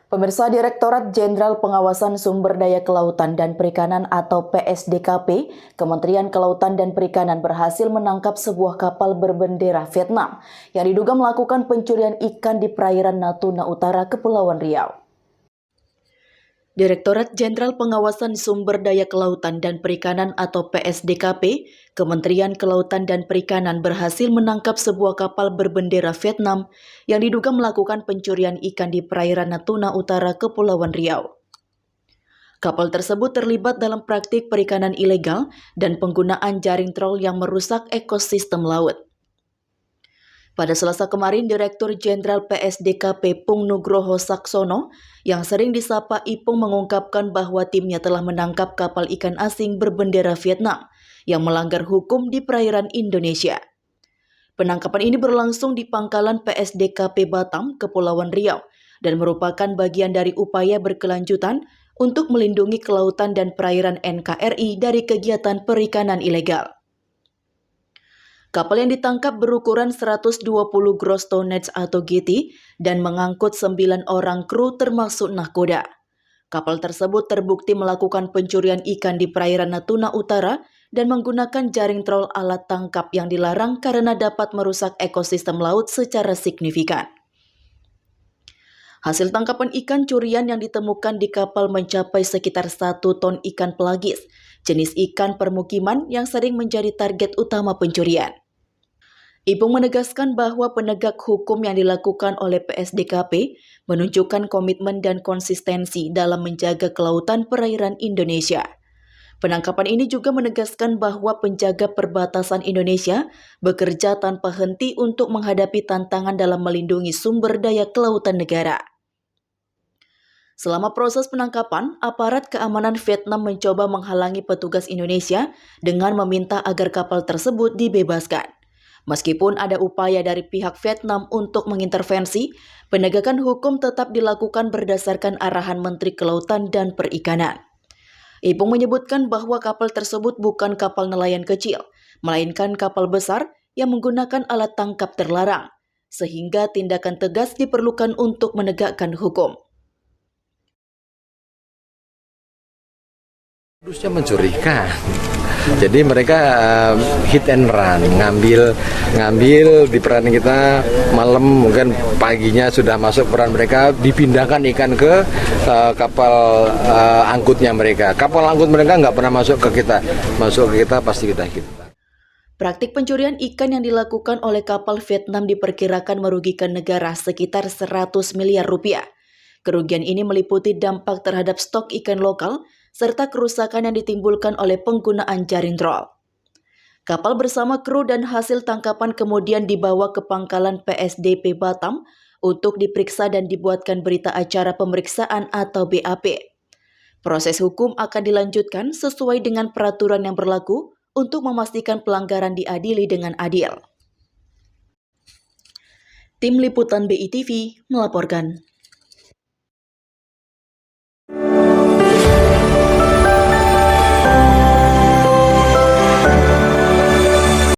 Pemirsa, Direktorat Jenderal Pengawasan Sumber Daya Kelautan dan Perikanan atau PSDKP, Kementerian Kelautan dan Perikanan berhasil menangkap sebuah kapal berbendera Vietnam yang diduga melakukan pencurian ikan di perairan Natuna Utara, Kepulauan Riau. Direktorat Jenderal Pengawasan Sumber Daya Kelautan dan Perikanan atau PSDKP, Kementerian Kelautan dan Perikanan berhasil menangkap sebuah kapal berbendera Vietnam yang diduga melakukan pencurian ikan di perairan Natuna Utara, Kepulauan Riau. Kapal tersebut terlibat dalam praktik perikanan ilegal dan penggunaan jaring trol yang merusak ekosistem laut. Pada Selasa kemarin, Direktur Jenderal PSDKP Pung Nugroho Saksono yang sering disapa Ipung mengungkapkan bahwa timnya telah menangkap kapal ikan asing berbendera Vietnam yang melanggar hukum di perairan Indonesia. Penangkapan ini berlangsung di pangkalan PSDKP Batam, Kepulauan Riau, dan merupakan bagian dari upaya berkelanjutan untuk melindungi kelautan dan perairan NKRI dari kegiatan perikanan ilegal. Kapal yang ditangkap berukuran 120 gross tonnage atau GT dan mengangkut 9 orang kru termasuk nahkoda. Kapal tersebut terbukti melakukan pencurian ikan di perairan Natuna Utara dan menggunakan jaring trol alat tangkap yang dilarang karena dapat merusak ekosistem laut secara signifikan. Hasil tangkapan ikan curian yang ditemukan di kapal mencapai sekitar 1 ton ikan pelagis, jenis ikan permukiman yang sering menjadi target utama pencurian. Ipung menegaskan bahwa penegak hukum yang dilakukan oleh PSDKP menunjukkan komitmen dan konsistensi dalam menjaga kelautan perairan Indonesia. Penangkapan ini juga menegaskan bahwa penjaga perbatasan Indonesia bekerja tanpa henti untuk menghadapi tantangan dalam melindungi sumber daya kelautan negara. Selama proses penangkapan, aparat keamanan Vietnam mencoba menghalangi petugas Indonesia dengan meminta agar kapal tersebut dibebaskan. Meskipun ada upaya dari pihak Vietnam untuk mengintervensi, penegakan hukum tetap dilakukan berdasarkan arahan Menteri Kelautan dan Perikanan. Ipung menyebutkan bahwa kapal tersebut bukan kapal nelayan kecil, melainkan kapal besar yang menggunakan alat tangkap terlarang, sehingga tindakan tegas diperlukan untuk menegakkan hukum. Modusnya mencurikan. Jadi mereka hit and run, ngambil di peran kita malam, mungkin paginya sudah masuk peran mereka, dipindahkan ikan ke kapal angkutnya mereka. Kapal angkut mereka nggak pernah masuk ke kita pasti kita hit. Praktik pencurian ikan yang dilakukan oleh kapal Vietnam diperkirakan merugikan negara sekitar 100 miliar rupiah. Kerugian ini meliputi dampak terhadap stok ikan lokal, serta kerusakan yang ditimbulkan oleh penggunaan jaring trol. Kapal bersama kru dan hasil tangkapan kemudian dibawa ke pangkalan PSDP Batam untuk diperiksa dan dibuatkan berita acara pemeriksaan atau BAP. Proses hukum akan dilanjutkan sesuai dengan peraturan yang berlaku untuk memastikan pelanggaran diadili dengan adil. Tim Liputan BITV melaporkan.